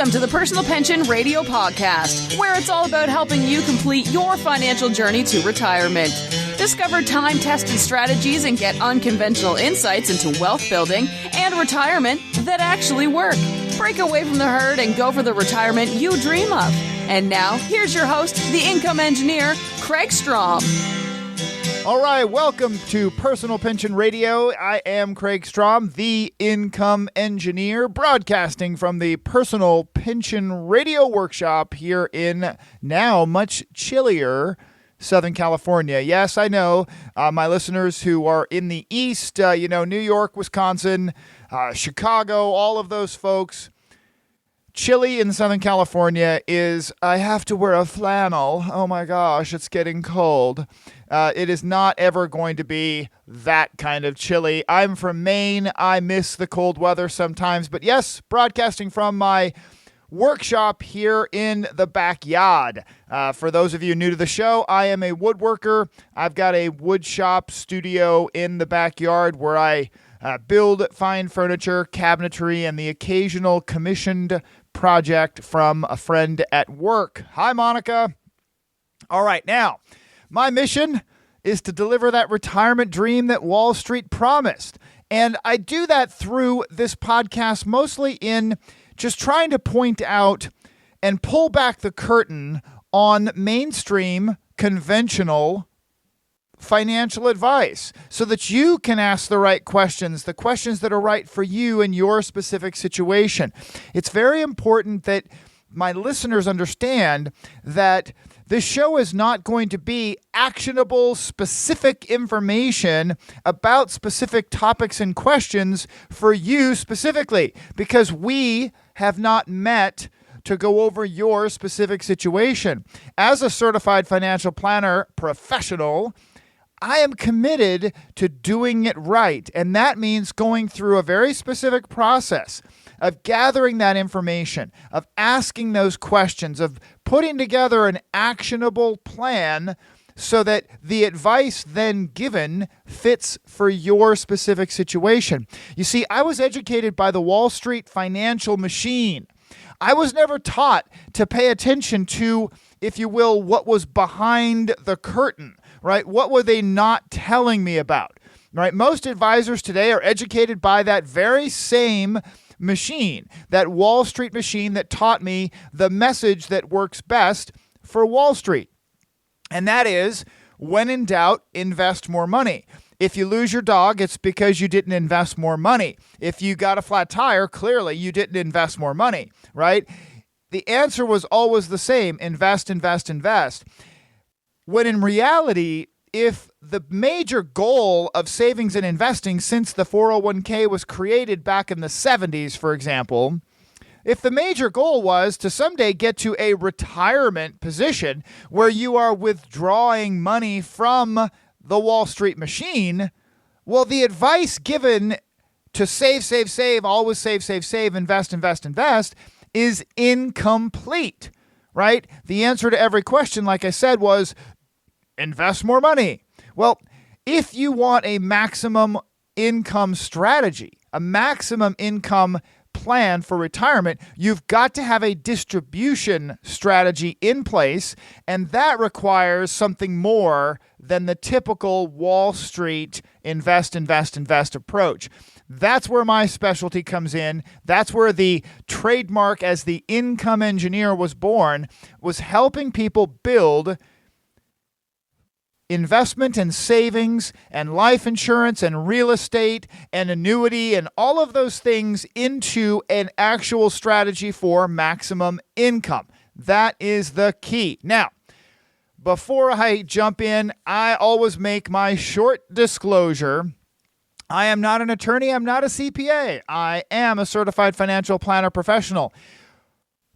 Welcome to the Personal Pension Radio Podcast, where it's all about helping you complete your financial journey to retirement. Discover time-tested strategies and get unconventional insights into wealth building and retirement that actually work. Break away from the herd and go for the retirement you dream of. And now, here's your host, the income engineer, Kraig. All right, welcome to Personal Pension Radio. I am Kraig, the income engineer, broadcasting from the Personal Pension Radio Workshop here in now much chillier Southern California. Yes, I know my listeners who are in the East, New York, Wisconsin, Chicago, all of those folks. Chilly in Southern California is, I have to wear a flannel. Oh my gosh, it's getting cold. It is not ever going to be that kind of chilly. I'm from Maine. I miss the cold weather sometimes. But yes, broadcasting from my workshop here in the backyard. For those of you new to the show, I am a woodworker. I've got a wood shop studio in the backyard where I build fine furniture, cabinetry, and the occasional commissioned project from a friend at work. Hi, Monica. All right, now, my mission is to deliver that retirement dream that Wall Street promised. And I do that through this podcast, mostly in just trying to point out and pull back the curtain on mainstream, conventional financial advice so that you can ask the right questions, the questions that are right for you in your specific situation. It's very important that my listeners understand that this show is not going to be actionable, specific information about specific topics and questions for you specifically, because we have not met to go over your specific situation. As a certified financial planner professional, I am committed to doing it right, and that means going through a very specific process of gathering that information, of asking those questions, of putting together an actionable plan so that the advice then given fits for your specific situation. You see, I was educated by the Wall Street financial machine. I was never taught to pay attention to, if you will, what was behind the curtain. Right? What were they not telling me about? Right? Most advisors today are educated by that very same machine, that Wall Street machine that taught me the message that works best for Wall Street. And that is, when in doubt, invest more money. If you lose your dog, it's because you didn't invest more money. If you got a flat tire, clearly you didn't invest more money, right? The answer was always the same: invest, invest, invest. When in reality, if the major goal of savings and investing since the 401k was created back in the 70s, for example, if the major goal was to someday get to a retirement position where you are withdrawing money from the Wall Street machine, well, the advice given to save, always save, invest, invest, invest is incomplete, right? The answer to every question, like I said, was invest more money. Well, if you want a maximum income strategy, a maximum income plan for retirement, you've got to have a distribution strategy in place, and that requires something more than the typical Wall Street invest, invest, invest approach. That's where my specialty comes in. That's where the trademark as the income engineer was born, was helping people build investment and savings and life insurance and real estate and annuity and all of those things into an actual strategy for maximum income. That is the key. Now, before I jump in, I always make my short disclosure. I am not an attorney. I'm not a CPA. I am a certified financial planner professional.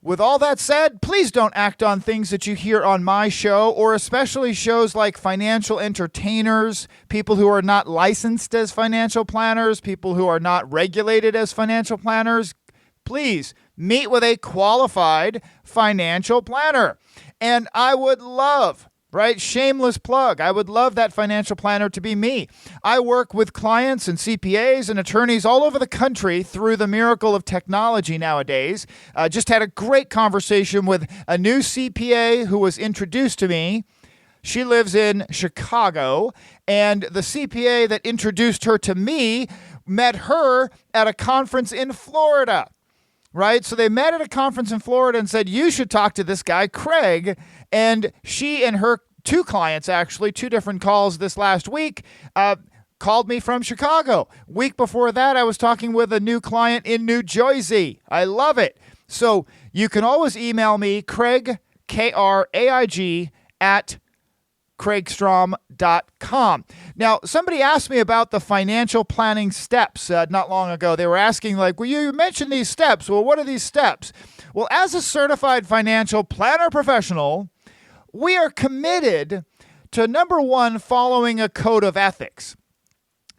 With all that said, please don't act on things that you hear on my show, or especially shows like financial entertainers, people who are not licensed as financial planners, people who are not regulated as financial planners. Please meet with a qualified financial planner. And I would love right? Shameless plug. I would love that financial planner to be me. I work with clients and CPAs and attorneys all over the country through the miracle of technology nowadays. Just had a great conversation with a new CPA who was introduced to me. She lives in Chicago, and the CPA that introduced her to me met her at a conference in Florida. Right? So they met at a conference in Florida and said, you should talk to this guy, Kraig. And she and her two clients, actually, two different calls this last week, called me from Chicago. Week before that, I was talking with a new client in New Jersey. I love it. So you can always email me, Kraig, Kraig, at kraigstrom.com. Now, somebody asked me about the financial planning steps not long ago. They were asking, well, you mentioned these steps. Well, what are these steps? Well, as a certified financial planner professional, we are committed to, number one, following a code of ethics.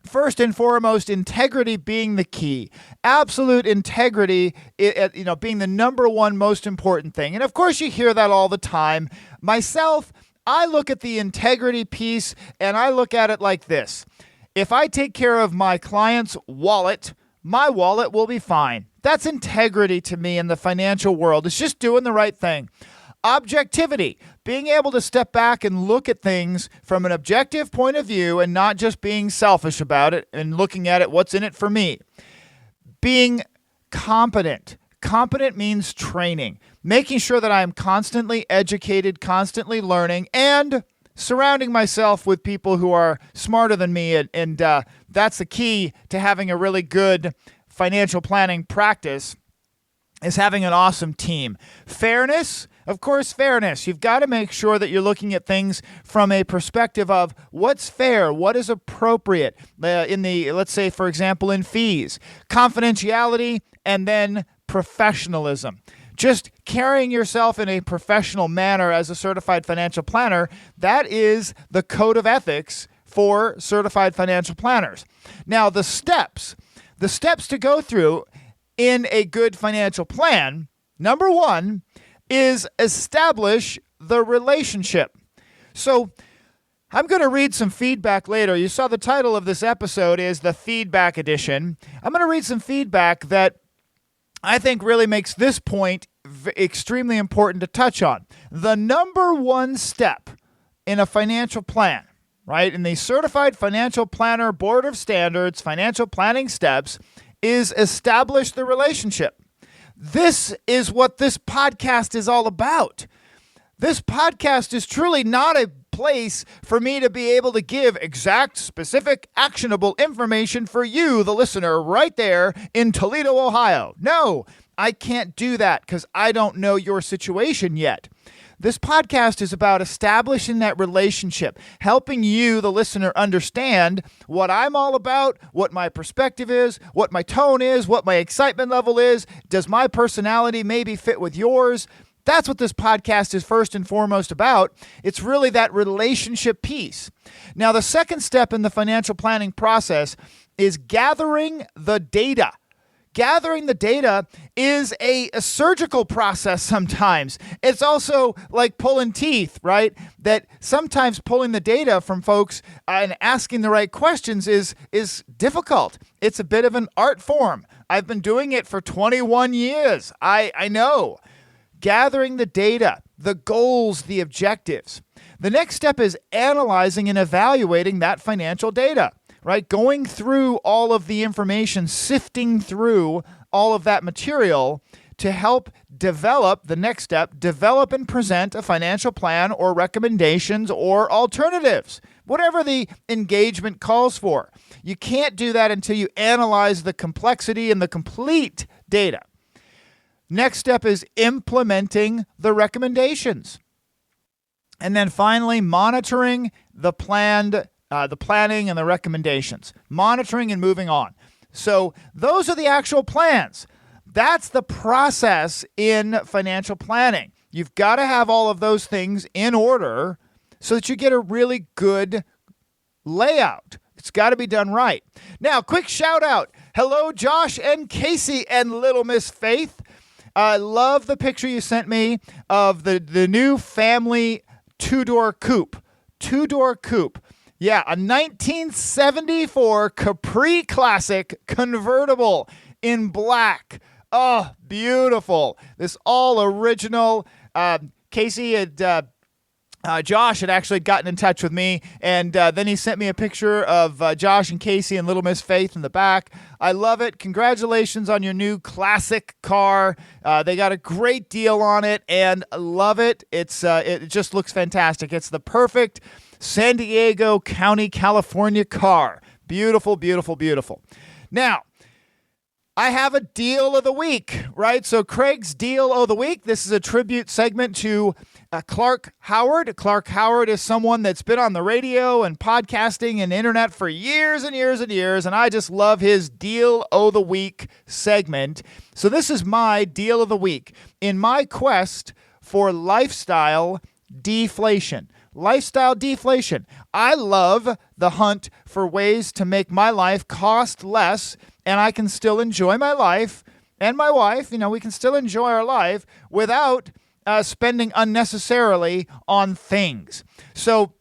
First and foremost, integrity being the key. Absolute integrity, being the number one most important thing. And of course, you hear that all the time. Myself, I look at the integrity piece and I look at it like this. If I take care of my client's wallet, my wallet will be fine. That's integrity to me in the financial world. It's just doing the right thing. Objectivity, being able to step back and look at things from an objective point of view and not just being selfish about it and looking at it, what's in it for me. Being competent. Competent means training, making sure that I'm constantly educated, constantly learning, and surrounding myself with people who are smarter than me. And that's the key to having a really good financial planning practice, is having an awesome team. Fairness, of course, fairness. You've got to make sure that you're looking at things from a perspective of what's fair, what is appropriate let's say, for example, in fees. Confidentiality, and then professionalism. Just carrying yourself in a professional manner as a certified financial planner, that is the code of ethics for certified financial planners. Now, the steps to go through in a good financial plan, number one, is establish the relationship. So I'm going to read some feedback later. You saw the title of this episode is the feedback edition. I'm going to read some feedback that I think really makes this point extremely important to touch on. The number one step in a financial plan, right, in the Certified Financial Planner Board of Standards financial planning steps, is establish the relationship. This is what this podcast is all about. This podcast is truly not a place for me to be able to give exact, specific, actionable information for you, the listener, right there in Toledo, Ohio. No, I can't do that because I don't know your situation yet. This podcast is about establishing that relationship, helping you, the listener, understand what I'm all about, what my perspective is, what my tone is, what my excitement level is. Does my personality maybe fit with yours? That's what this podcast is first and foremost about. It's really that relationship piece. Now, the second step in the financial planning process is gathering the data. Gathering the data is a surgical process sometimes. It's also like pulling teeth, right? That sometimes pulling the data from folks and asking the right questions is difficult. It's a bit of an art form. I've been doing it for 21 years. I know. Gathering the data, the goals, the objectives. The next step is analyzing and evaluating that financial data. Right? Going through all of the information, sifting through all of that material to help develop the next step, develop and present a financial plan or recommendations or alternatives, whatever the engagement calls for. You can't do that until you analyze the complexity and the complete data. Next step is implementing the recommendations. And then finally, monitoring the planning and the recommendations, monitoring and moving on. So those are the actual plans. That's the process in financial planning. You've got to have all of those things in order so that you get a really good layout. It's got to be done right. Now, quick shout out. Hello, Josh and Casey and Little Miss Faith. I love the picture you sent me of the new family two-door coupe. Two-door coupe. Yeah, a 1974 Capri Classic convertible in black. Oh, beautiful. This all original. Casey had... Josh had actually gotten in touch with me, and then he sent me a picture of Josh and Casey and Little Miss Faith in the back. I love it. Congratulations on your new classic car. They got a great deal on it, and I love it. It just looks fantastic. It's the perfect San Diego County, California car. Beautiful, beautiful, beautiful. Now, I have a deal of the week, right? So Kraig's deal of the week. This is a tribute segment to Clark Howard. Clark Howard is someone that's been on the radio and podcasting and internet for years and years and years, and I just love his deal of the week segment. So this is my deal of the week in my quest for lifestyle deflation. Lifestyle deflation. I love the hunt for ways to make my life cost less, and I can still enjoy my life and my wife. We can still enjoy our life without spending unnecessarily on things. So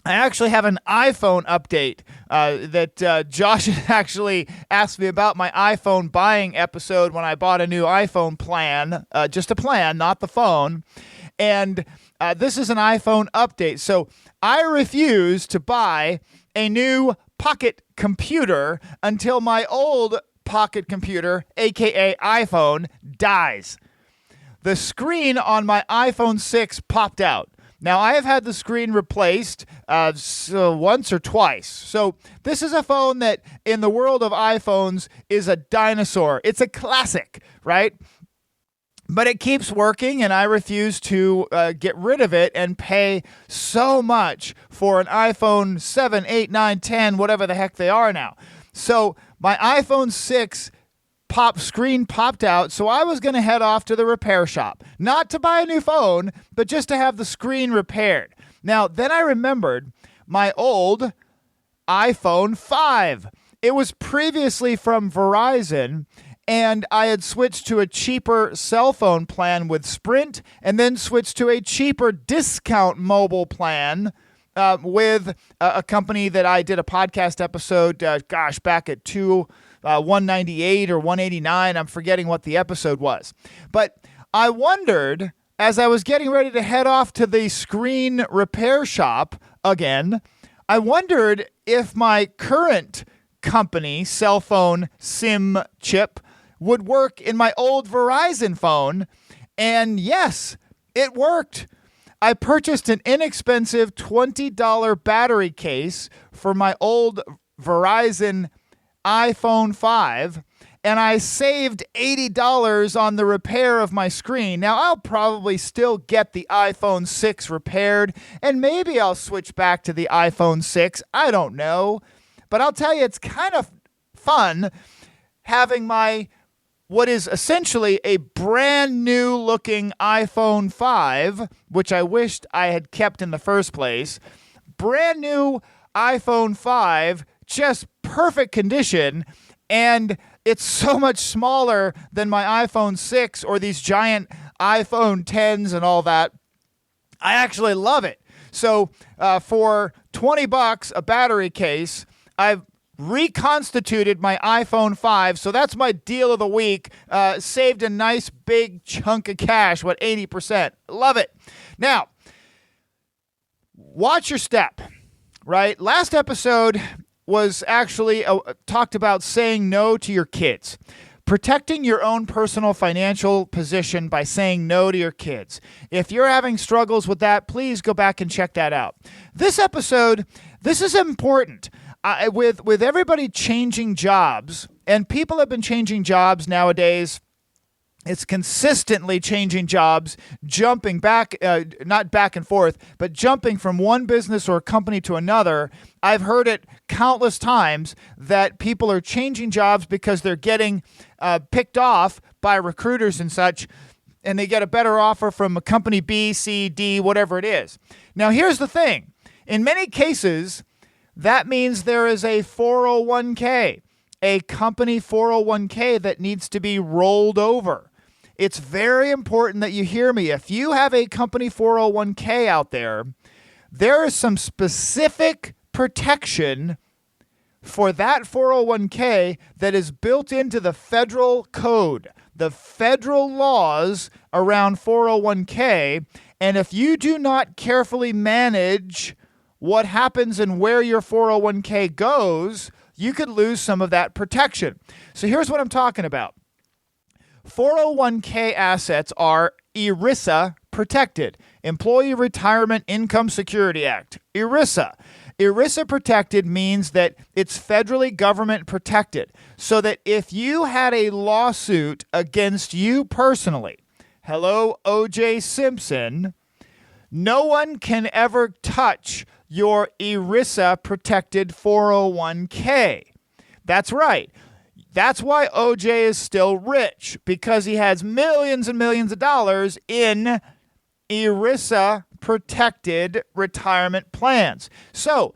I actually have an iPhone update that Josh actually asked me about my iPhone buying episode when I bought a new iPhone plan, just a plan, not the phone. And this is an iPhone update. So I refuse to buy a new pocket computer until my old pocket computer, aka iPhone, dies. The screen on my iPhone 6 popped out. Now, I have had the screen replaced once or twice. So this is a phone that, in the world of iPhones, is a dinosaur. It's a classic, right? But it keeps working, and I refuse to get rid of it and pay so much for an iPhone 7, 8, 9, 10, whatever the heck they are now. So my iPhone 6 screen popped out, so I was going to head off to the repair shop. Not to buy a new phone, but just to have the screen repaired. Now, then I remembered my old iPhone 5. It was previously from Verizon, and I had switched to a cheaper cell phone plan with Sprint, and then switched to a cheaper discount mobile plan with a company that I did a podcast episode, back at 198 or 189. I'm forgetting what the episode was. But I wondered, as I was getting ready to head off to the screen repair shop again, I wondered if my current company cell phone SIM chip would work in my old Verizon phone, and yes, it worked. I purchased an inexpensive $20 battery case for my old Verizon iPhone 5, and I saved $80 on the repair of my screen. Now, I'll probably still get the iPhone 6 repaired, and maybe I'll switch back to the iPhone 6. I don't know. But I'll tell you, it's kind of fun having what is essentially a brand new looking iPhone 5, which I wished I had kept in the first place. Brand new iPhone 5, just perfect condition, and it's so much smaller than my iPhone 6 or these giant iPhone 10s and all that. I actually love it. So for $20 a battery case, I've reconstituted my iPhone 5, so that's my deal of the week. Saved a nice big chunk of cash, 80%. Love it. Now, watch your step, right? Last episode was actually talked about saying no to your kids. Protecting your own personal financial position by saying no to your kids. If you're having struggles with that, please go back and check that out. This episode, this is important. With everybody changing jobs, and people have been changing jobs nowadays, it's consistently changing jobs, jumping back, not back and forth, but jumping from one business or company to another. I've heard it countless times that people are changing jobs because they're getting picked off by recruiters and such, and they get a better offer from a company B, C, D, whatever it is. Now, here's the thing. In many cases, that means there is a 401k, a company 401k that needs to be rolled over. it's very important that you hear me. If you have a company 401k out there, there is some specific protection for that 401k that is built into the federal code, the federal laws around 401k. And if you do not carefully manage what happens and where your 401k goes, you could lose some of that protection. So here's what I'm talking about. 401k assets are ERISA protected, Employee Retirement Income Security Act, ERISA. ERISA protected means that it's federally government protected, so that if you had a lawsuit against you personally, hello, O.J. Simpson, no one can ever touch your ERISA protected 401k. That's right. That's why OJ is still rich, because he has millions and millions of dollars in ERISA protected retirement plans. So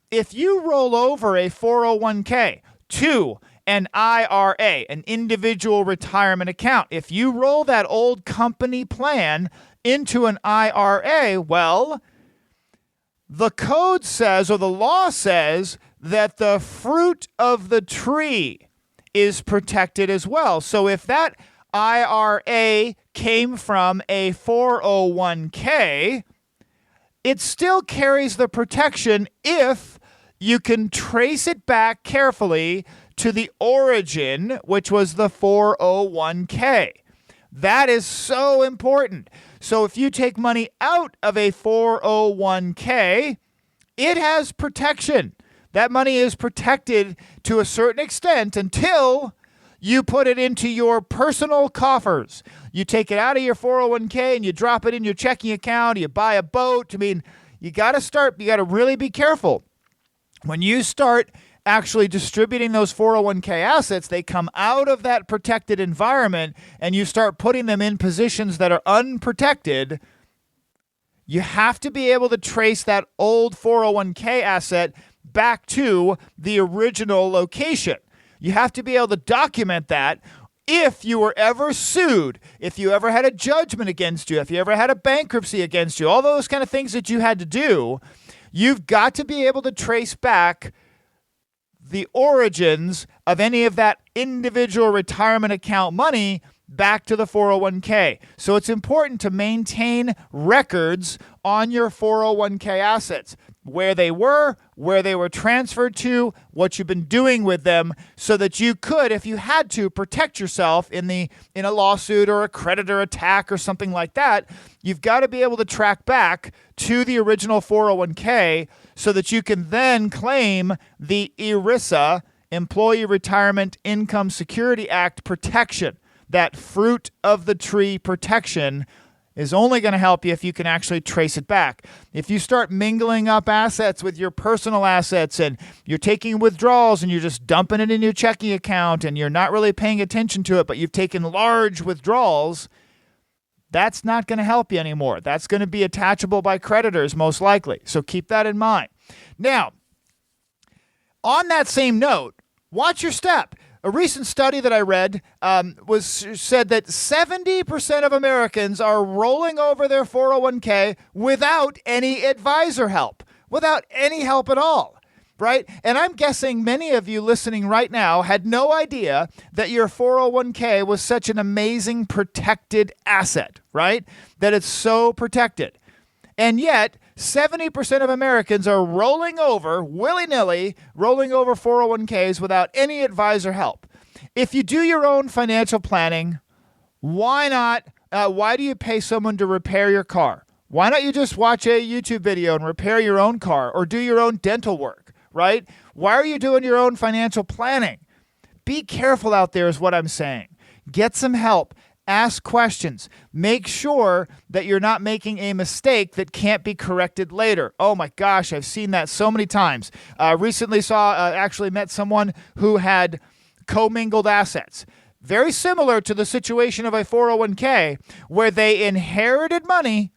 if you roll over a 401k to an IRA, an individual retirement account, if you roll that old company plan into an IRA, well, the code says, or the law says, that the fruit of the tree is protected as well. So if that IRA came from a 401k, it still carries the protection if you can trace it back carefully to the origin, which was the 401k. That is so important. So if you take money out of a 401k, it has protection. That money is protected to a certain extent until you put it into your personal coffers. You take it out of your 401k and you drop it in your checking account. You buy a boat. I mean, you got to really be careful. When you start actually distributing those 401k assets, they come out of that protected environment and you start putting them in positions that are unprotected. You have to be able to trace that old 401k asset back to the original location. You have to be able to document that. If you were ever sued, if you ever had a judgment against you, if you ever had a bankruptcy against you, all those kind of things that you had to do, you've got to be able to trace back the origins of any of that individual retirement account money back to the 401k. So it's important to maintain records on your 401k assets, where they were transferred to, what you've been doing with them, so that you could, if you had to, protect yourself in a lawsuit or a creditor attack or something like that. You've got to be able to track back to the original 401k so that you can then claim the ERISA, Employee Retirement Income Security Act protection. That fruit of the tree protection is only going to help you if you can actually trace it back. If you start mingling up assets with your personal assets and you're taking withdrawals and you're just dumping it in your checking account and you're not really paying attention to it, but you've taken large withdrawals, that's not going to help you anymore. That's going to be attachable by creditors most likely. So keep that in mind. Now, on that same note, watch your step. A recent study that I read said that 70% of Americans are rolling over their 401k without any advisor help, without any help at all, right? And I'm guessing many of you listening right now had no idea that your 401k was such an amazing protected asset, right? That it's so protected. And yet, 70% of Americans are rolling over, willy-nilly, rolling over 401ks without any advisor help. If you do your own financial planning, why not? Why do you pay someone to repair your car? Why not you just watch a YouTube video and repair your own car or do your own dental work, right? Why are you doing your own financial planning? Be careful out there is what I'm saying. Get some help. Ask questions. Make sure that you're not making a mistake that can't be corrected later. Oh my gosh, I've seen that so many times. Recently actually met someone who had commingled assets. Very similar to the situation of a 401k, where they inherited money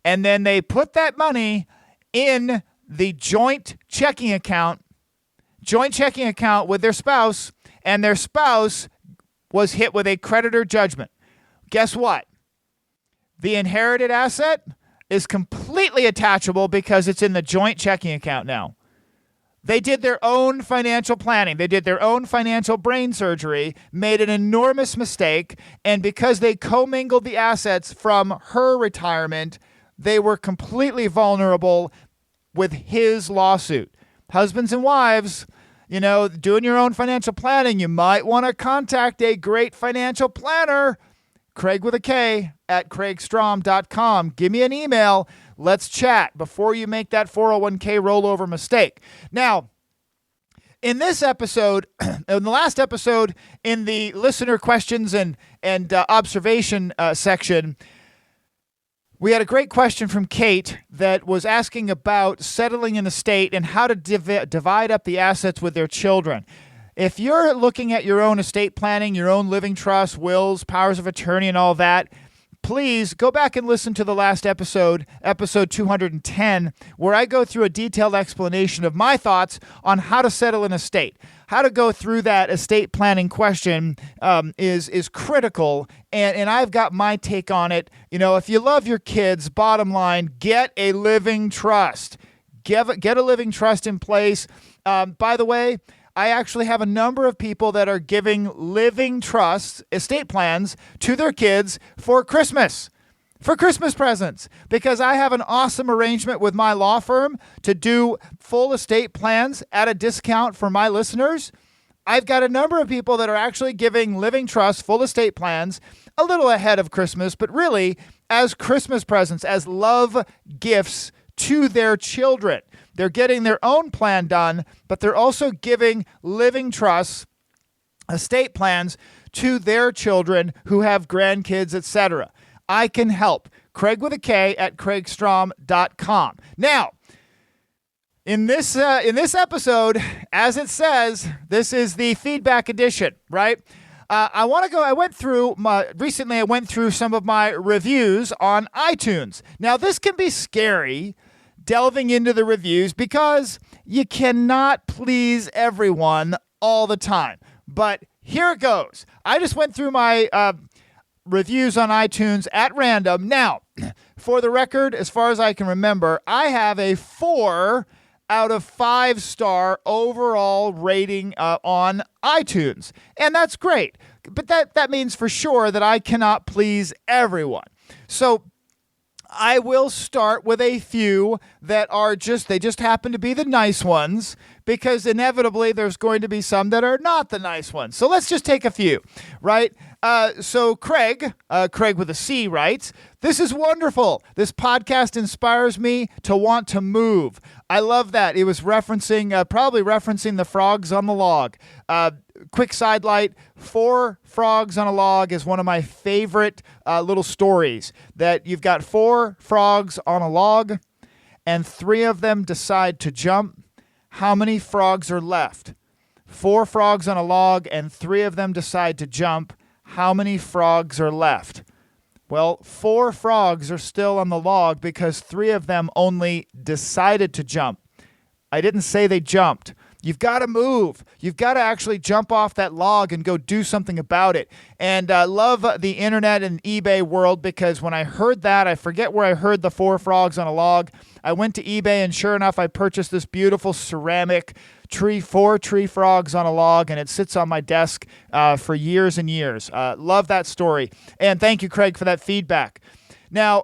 and then they put that money in the joint checking account with their spouse, and their spouse was hit with a creditor judgment. Guess what? The inherited asset is completely attachable because it's in the joint checking account now. They did their own financial planning. They did their own financial brain surgery, made an enormous mistake, and because they commingled the assets from her retirement, they were completely vulnerable with his lawsuit. Husbands and wives, doing your own financial planning, you might want to contact a great financial planner, Kraig with a K at kraigstrom.com. Give me an email. Let's chat before you make that 401k rollover mistake. Now, in this episode, in the last episode, in the listener questions and observation section, we had a great question from Kate that was asking about settling an estate and how to divide up the assets with their children. If you're looking at your own estate planning, your own living trust, wills, powers of attorney, and all that, please go back and listen to the last episode, episode 210, where I go through a detailed explanation of my thoughts on how to settle an estate. How to go through that estate planning question is critical, and I've got my take on it. If you love your kids, bottom line, get a living trust. Get a living trust in place. By the way, I actually have a number of people that are giving living trusts, estate plans, to their kids for Christmas presents, because I have an awesome arrangement with my law firm to do full estate plans at a discount for my listeners. I've got a number of people that are actually giving living trusts, full estate plans, a little ahead of Christmas, but really as Christmas presents, as love gifts to their children. They're getting their own plan done, but they're also giving living trusts, estate plans to their children who have grandkids, etc. I can help. Kraig with a K at kraigstrom.com. Now, in this episode, as it says, this is the feedback edition, right? I went through some of my reviews on iTunes. Now, this can be scary, delving into the reviews, because you cannot please everyone all the time. But here it goes. I just went through my reviews on iTunes at random. Now, for the record, as far as I can remember, I have a 4 out of 5 star overall rating on iTunes. And that's great. But that means for sure that I cannot please everyone. So I will start with a few that are they just happen to be the nice ones, because inevitably there's going to be some that are not the nice ones. So let's just take a few, right? So Kraig with a C writes, "This is wonderful. This podcast inspires me to want to move." I love that. It was probably referencing the frogs on the log. Quick sidelight, 4 frogs on a log is one of my favorite little stories, that you've got 4 frogs on a log and 3 of them decide to jump. How many frogs are left? 4 frogs on a log and 3 of them decide to jump. How many frogs are left? Well, 4 frogs are still on the log because 3 of them only decided to jump. I didn't say they jumped. You've got to move. You've got to actually jump off that log and go do something about it. And I love the internet and eBay world, because when I heard that, I forget where I heard the 4 frogs on a log. I went to eBay, and sure enough, I purchased this beautiful ceramic 4 tree frogs on a log, and it sits on my desk for years and years. Love that story. And thank you, Kraig, for that feedback. Now,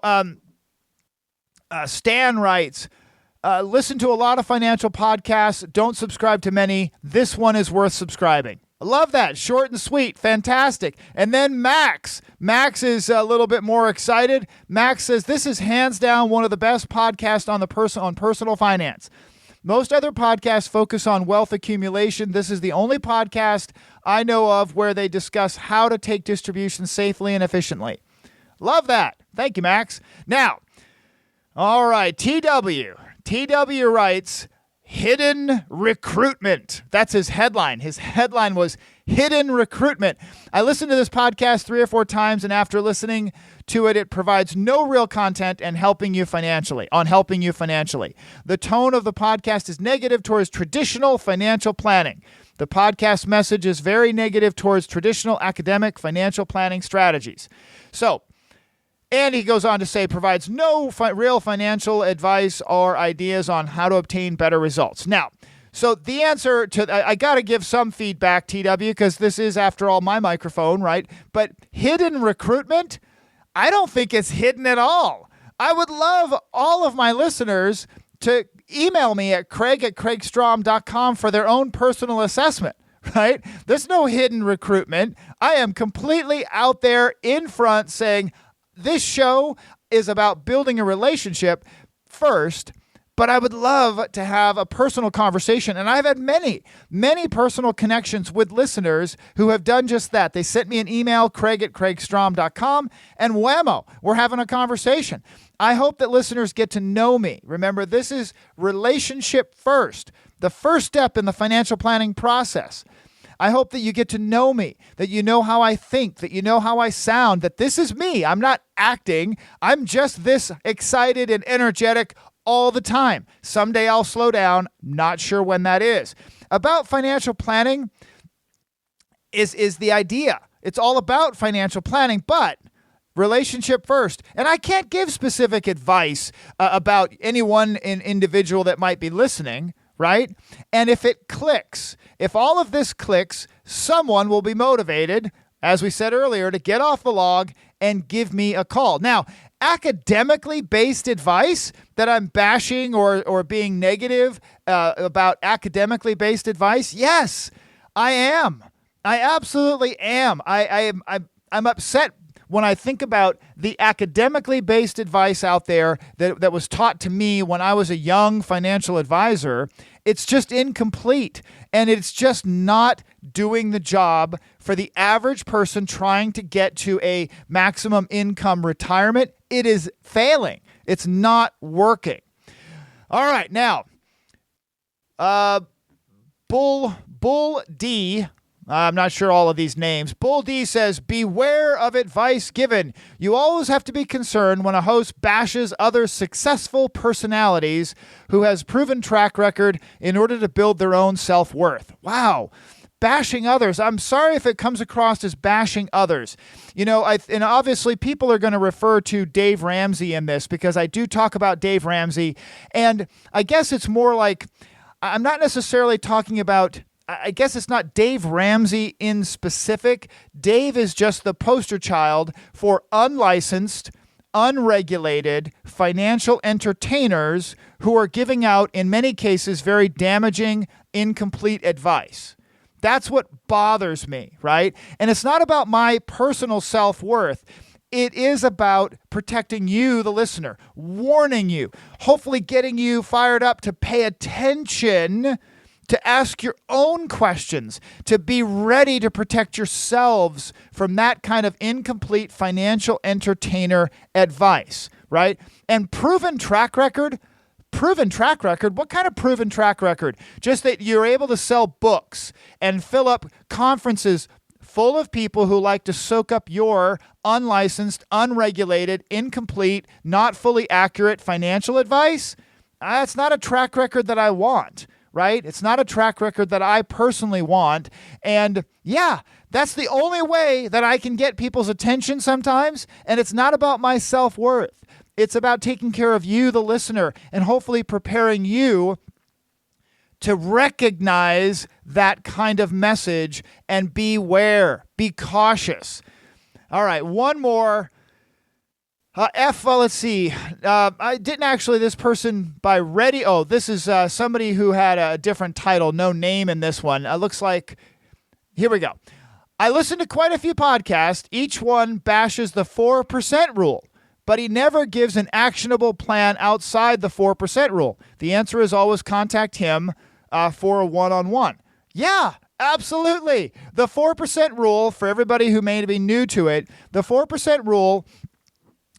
Stan writes, listen to a lot of financial podcasts. Don't subscribe to many. This one is worth subscribing. I love that. Short and sweet. Fantastic. And then Max. Max is a little bit more excited. Max says, "This is hands down one of the best podcasts on personal finance. Most other podcasts focus on wealth accumulation. This is the only podcast I know of where they discuss how to take distributions safely and efficiently." Love that. Thank you, Max. Now, all right, TW writes, hidden recruitment. That's his headline. His headline was hidden recruitment. I listened to this podcast 3 or 4 times, and after listening to it, it provides no real content on helping you financially. The tone of the podcast is negative towards traditional financial planning. The podcast message is very negative towards traditional academic financial planning strategies. And he goes on to say, provides no real financial advice or ideas on how to obtain better results. Now, so the answer to, I got to give some feedback, TW, because this is, after all, my microphone, right? But hidden recruitment, I don't think it's hidden at all. I would love all of my listeners to email me at Kraig@kraigstrom.com for their own personal assessment, right? There's no hidden recruitment. I am completely out there in front saying, this show is about building a relationship first, but I would love to have a personal conversation. And I've had many, many personal connections with listeners who have done just that. They sent me an email, Kraig@kraigstrom.com, and whammo, we're having a conversation. I hope that listeners get to know me. Remember, this is relationship first, the first step in the financial planning process. I hope that you get to know me, that you know how I think, that you know how I sound, that this is me. I'm not acting. I'm just this excited and energetic all the time. Someday I'll slow down. Not sure when that is. About financial planning is the idea. It's all about financial planning, but relationship first. And I can't give specific advice about any one individual that might be listening, right? And if it clicks, if all of this clicks, someone will be motivated, as we said earlier, to get off the log and give me a call. Now, academically based advice that I'm bashing or being negative about academically based advice, yes, I am. I absolutely am. I'm upset when I think about the academically based advice out there that was taught to me when I was a young financial advisor. It's just incomplete, and it's just not doing the job for the average person trying to get to a maximum income retirement. It is failing. It's not working. All right, now, Bull D, I'm not sure all of these names. Bull D says, beware of advice given. You always have to be concerned when a host bashes other successful personalities who has proven track record in order to build their own self-worth. Wow. Bashing others. I'm sorry if it comes across as bashing others. You know, and obviously people are going to refer to Dave Ramsey in this because I do talk about Dave Ramsey. And I guess it's more like, I'm not necessarily talking about, I guess it's not Dave Ramsey in specific. Dave is just the poster child for unlicensed, unregulated financial entertainers who are giving out, in many cases, very damaging, incomplete advice. That's what bothers me, right? And it's not about my personal self-worth. It is about protecting you, the listener, warning you, hopefully getting you fired up to pay attention, to ask your own questions, to be ready to protect yourselves from that kind of incomplete financial entertainer advice, right? And proven track record? What kind of proven track record? Just that you're able to sell books and fill up conferences full of people who like to soak up your unlicensed, unregulated, incomplete, not fully accurate financial advice? That's not a track record that I want. Right? It's not a track record that I personally want. And yeah, that's the only way that I can get people's attention sometimes. And it's not about my self-worth. It's about taking care of you, the listener, and hopefully preparing you to recognize that kind of message and beware, be cautious. All right, one more. Let's see. I didn't actually, this person by Ready. Oh, this is somebody who had a different title, no name in this one. Looks like, here we go. I listened to quite a few podcasts. Each one bashes the 4% rule, but he never gives an actionable plan outside the 4% rule. The answer is always contact him for a one-on-one. Yeah, absolutely. The 4% rule, for everybody who may be new to it, the 4% rule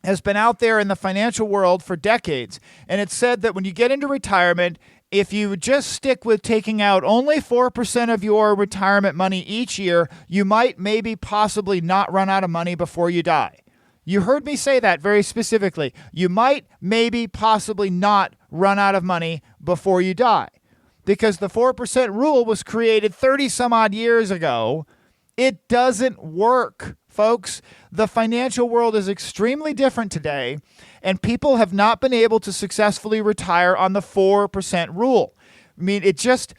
has been out there in the financial world for decades. And it's said that when you get into retirement, if you just stick with taking out only 4% of your retirement money each year, you might maybe possibly not run out of money before you die. You heard me say that very specifically. You might maybe possibly not run out of money before you die, because the 4% rule was created 30 some odd years ago. It doesn't work, folks. The financial world is extremely different today, and people have not been able to successfully retire on the 4% rule. I mean, it just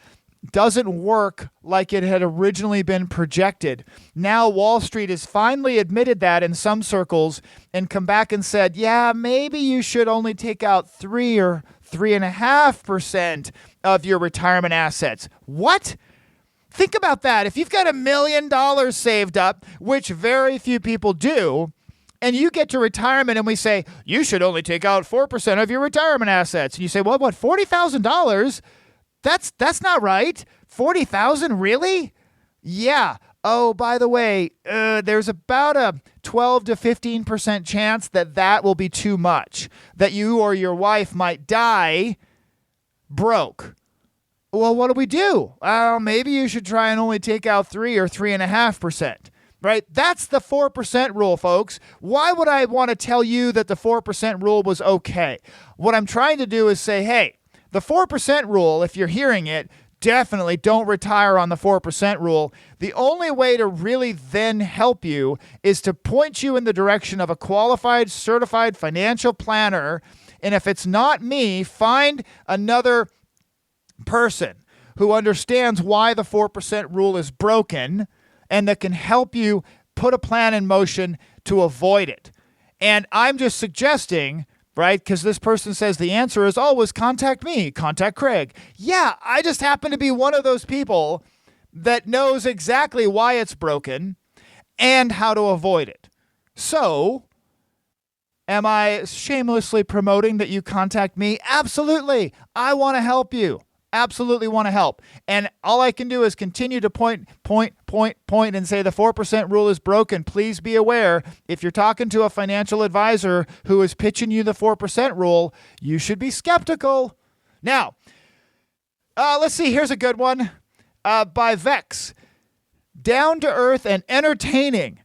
doesn't work like it had originally been projected. Now Wall Street has finally admitted that in some circles and come back and said, yeah, maybe you should only take out 3 or 3.5% of your retirement assets. What? Think about that. If you've got $1 million saved up, which very few people do, and you get to retirement and we say, you should only take out 4% of your retirement assets. And you say, well, what, $40,000? That's not right. 40,000, really? Yeah. Oh, by the way, there's about a 12 to 15% chance that will be too much, that you or your wife might die broke. Well, what do we do? Maybe you should try and only take out 3 or 3.5%, right? That's the 4% rule, folks. Why would I want to tell you that the 4% rule was okay? What I'm trying to do is say, hey, the 4% rule, if you're hearing it, definitely don't retire on the 4% rule. The only way to really then help you is to point you in the direction of a qualified, certified financial planner. And if it's not me, find another person who understands why the 4% rule is broken and that can help you put a plan in motion to avoid it. And I'm just suggesting, right, because this person says the answer is always contact me, contact Kraig. Yeah, I just happen to be one of those people that knows exactly why it's broken and how to avoid it. So, am I shamelessly promoting that you contact me? Absolutely. I want to help you. Absolutely want to help. And all I can do is continue to point and say the 4% rule is broken. Please be aware, if you're talking to a financial advisor who is pitching you the 4% rule, you should be skeptical. Now, let's see. Here's a good one by Vex. Down to earth and entertaining.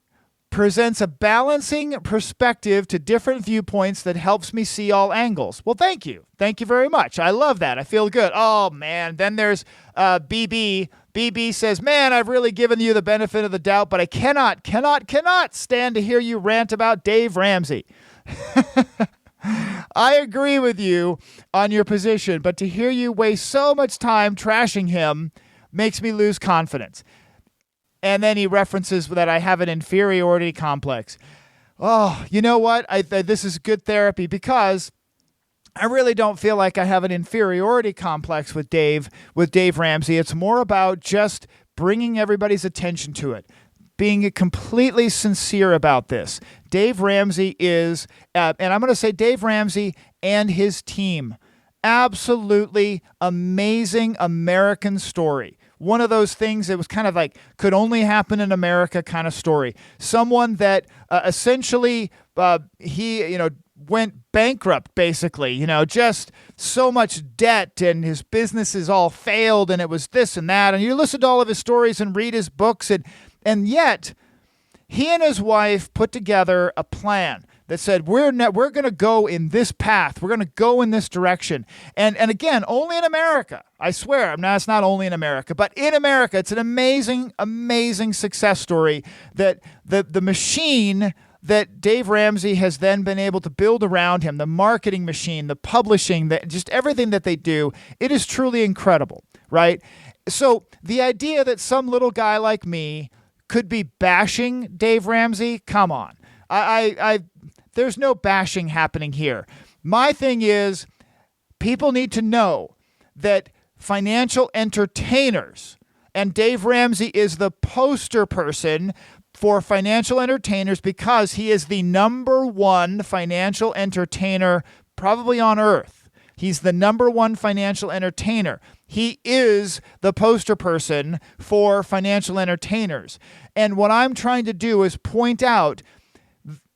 Presents a balancing perspective to different viewpoints that helps me see all angles. Well, thank you. Thank you very much. I love that. I feel good. Oh, man. Then there's BB. BB says, man, I've really given you the benefit of the doubt, but I cannot stand to hear you rant about Dave Ramsey. I agree with you on your position, but to hear you waste so much time trashing him makes me lose confidence. And then he references that I have an inferiority complex. Oh, you know what? This is good therapy because I really don't feel like I have an inferiority complex with Dave Ramsey. It's more about just bringing everybody's attention to it, being completely sincere about this. Dave Ramsey is, and I'm going to say Dave Ramsey and his team, absolutely amazing American story. One of those things that was kind of like could only happen in America kind of story. Someone that essentially he went bankrupt basically, just so much debt and his businesses all failed and it was this and that. And you listen to all of his stories and read his books and yet he and his wife put together a plan that said, we're going to go in this path. We're going to go in this direction. And again, only in America. I swear, it's not only in America, but in America, it's an amazing, amazing success story that the machine that Dave Ramsey has then been able to build around him, the marketing machine, the publishing, just everything that they do, it is truly incredible, right? So the idea that some little guy like me could be bashing Dave Ramsey, come on. There's no bashing happening here. My thing is, people need to know that financial entertainers, and Dave Ramsey is the poster person for financial entertainers because he is the number one financial entertainer probably on earth. He's the number one financial entertainer. He is the poster person for financial entertainers. And what I'm trying to do is point out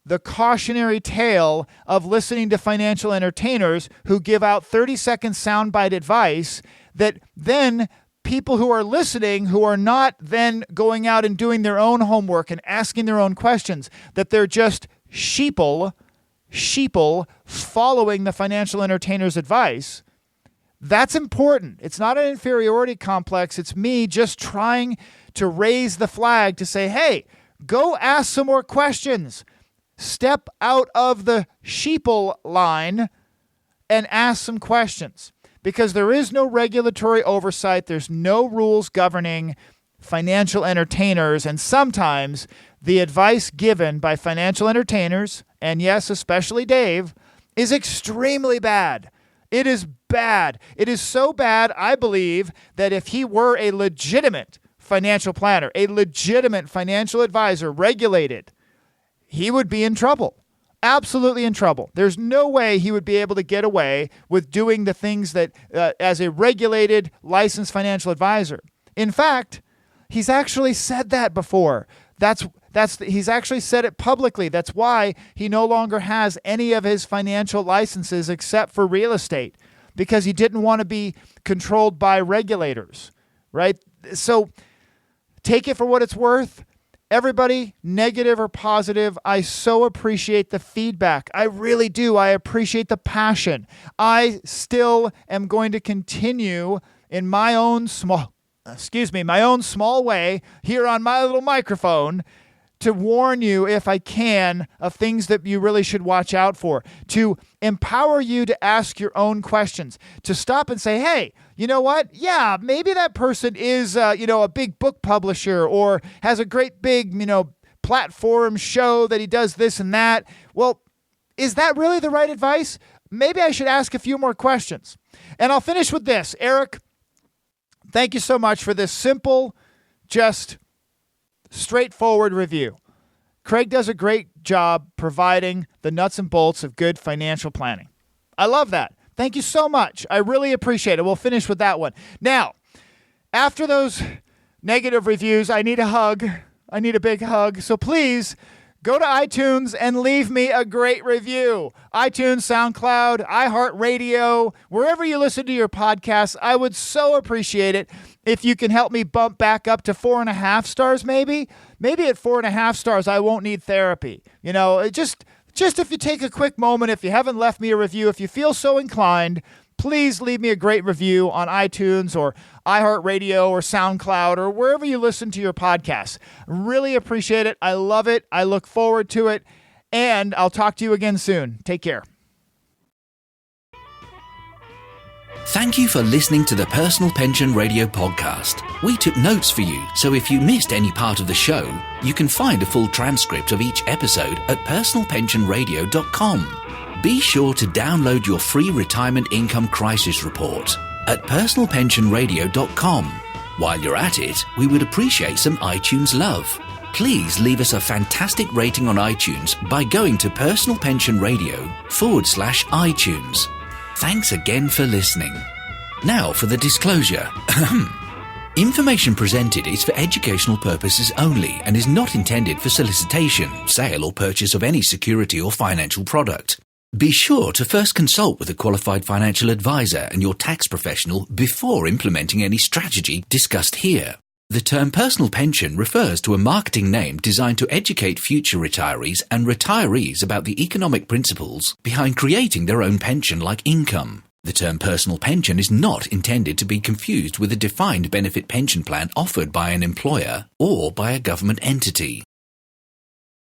the cautionary tale of listening to financial entertainers who give out 30-second soundbite advice that then people who are listening, who are not then going out and doing their own homework and asking their own questions, that they're just sheeple following the financial entertainer's advice. That's important. It's not an inferiority complex. It's me just trying to raise the flag to say, hey, go ask some more questions. Step out of the sheeple line and ask some questions, because there is no regulatory oversight. There's no rules governing financial entertainers. And sometimes the advice given by financial entertainers, and yes, especially Dave, is extremely bad. It is bad. It is so bad, I believe, that if he were a legitimate financial planner, a legitimate financial advisor, regulated, he would be in trouble. Absolutely in trouble. There's no way he would be able to get away with doing the things that, as a regulated, licensed financial advisor. In fact, he's actually said that before. He's actually said it publicly. That's why he no longer has any of his financial licenses except for real estate, because he didn't want to be controlled by regulators, right? So take it for what it's worth. Everybody, negative or positive, I so appreciate the feedback. I really do. I appreciate the passion. I still am going to continue in my own small way here on my little microphone to warn you, if I can, of things that you really should watch out for, to empower you to ask your own questions, to stop and say, hey, you know what? Yeah, maybe that person is, a big book publisher or has a great big, platform show that he does this and that. Well, is that really the right advice? Maybe I should ask a few more questions. And I'll finish with this. Eric, thank you so much for this simple, just straightforward review. Kraig does a great job providing the nuts and bolts of good financial planning. I love that. Thank you so much. I really appreciate it. We'll finish with that one. Now, after those negative reviews, I need a hug. I need a big hug. So please go to iTunes and leave me a great review. iTunes, SoundCloud, iHeartRadio, wherever you listen to your podcasts. I would so appreciate it if you can help me bump back up to 4.5 stars, maybe. Maybe at 4.5 stars, I won't need therapy. Just if you take a quick moment, if you haven't left me a review, if you feel so inclined, please leave me a great review on iTunes or iHeartRadio or SoundCloud or wherever you listen to your podcasts. Really appreciate it. I love it. I look forward to it. And I'll talk to you again soon. Take care. Thank you for listening to the Personal Pension Radio podcast. We took notes for you, so if you missed any part of the show, you can find a full transcript of each episode at personalpensionradio.com. Be sure to download your free retirement income crisis report at personalpensionradio.com. While you're at it, we would appreciate some iTunes love. Please leave us a fantastic rating on iTunes by going to personalpensionradio.com/iTunes. Thanks again for listening. Now for the disclosure. Information presented is for educational purposes only and is not intended for solicitation, sale or purchase of any security or financial product. Be sure to first consult with a qualified financial advisor and your tax professional before implementing any strategy discussed here. The term personal pension refers to a marketing name designed to educate future retirees and retirees about the economic principles behind creating their own pension-like income. The term personal pension is not intended to be confused with a defined benefit pension plan offered by an employer or by a government entity.